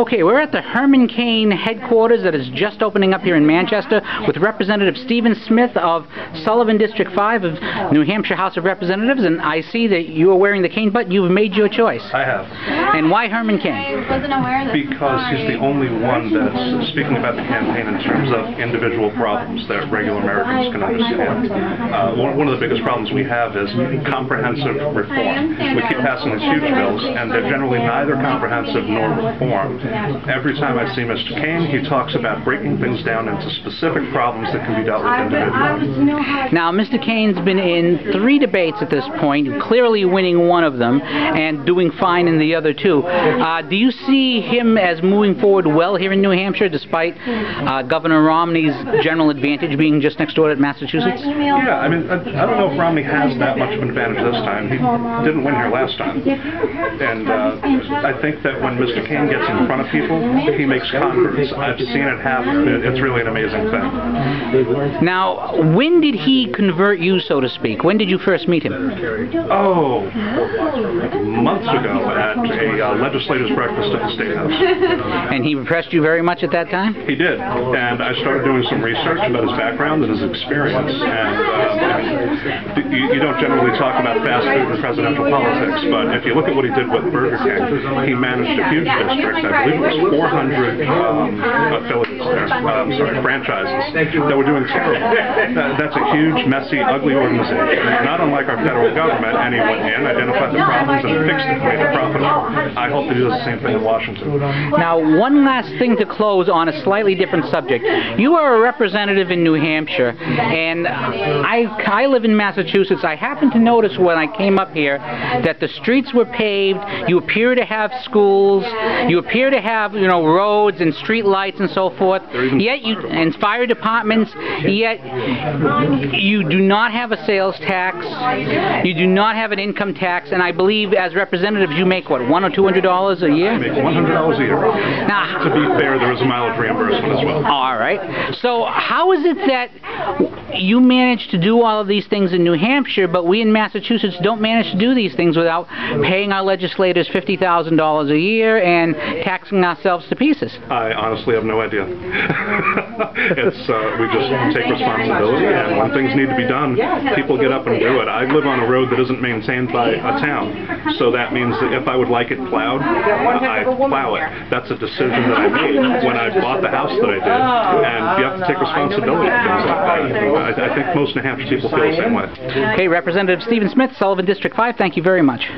Okay, we're at the Herman Cain headquarters that is just opening up here in Manchester with Representative Stephen Smith of Sullivan District 5 of New Hampshire House of Representatives, and I see that you are wearing the Cain button. You've made your choice. I have. And why Herman Cain? Because he's the only one that's speaking about the campaign in terms of individual problems that regular Americans can understand. One of the biggest problems we have is comprehensive reform. We keep passing these huge bills, and they're generally neither comprehensive nor reform. Every time I see Mr. Cain, he talks about breaking things down into specific problems that can be dealt with individually. Now, Mr. Cain's been in 3 debates at this point, clearly winning one of them and doing fine in the other 2. Do you see him as moving forward well here in New Hampshire, despite Governor Romney's general advantage being just next door to Massachusetts? Yeah, I mean, I don't know if Romney has that much of an advantage this time. He didn't win here last time. And I think that when Mr. Cain gets in front of people, he makes converts. I've seen it happen. It's really an amazing thing. Now, when did he convert you, so to speak? When did you first meet him? Oh, months ago at a legislators' breakfast at the State House. And he impressed you very much at that time? He did. And I started doing some research about his background and his experience. And you don't generally talk about fast food in presidential politics, but if you look at what he did with Burger King, he managed a huge district. I believe it was 400 affiliates there, franchises that were doing terrible. That's a huge, messy, ugly organization. Not unlike our federal government, and he went in, identified the problems, and fixed it, made it profitable. I hope to do the same thing in Washington. Now, one last thing to close on a slightly different subject. You are a representative in New Hampshire, and I live in Massachusetts. I happened to notice when I came up here that the streets were paved. You appear to have schools. You appear to have, roads and street lights and so forth. Yet and fire departments. Yet you do not have a sales tax. You do not have an income tax. And I believe, as representatives, you make what, $100 or $200 a year? I make $100 a year. Now, to be fair, there is a mileage reimbursement as well. All right. So how is it that you manage to do all of these things in New Hampshire, but we in Massachusetts don't manage to do these things without paying our legislators $50,000 a year and taxing ourselves to pieces? I honestly have no idea. We just take responsibility, and when things need to be done, people get up and do it. I live on a road that isn't maintained by a town, so that means that if I would like it plowed, I plow it. That's a decision that I made when I bought the house that I did, and you have to take responsibility for things like that. I think most New Hampshire people feel the same way. Okay, Representative Stephen Smith, Sullivan District 5, thank you very much.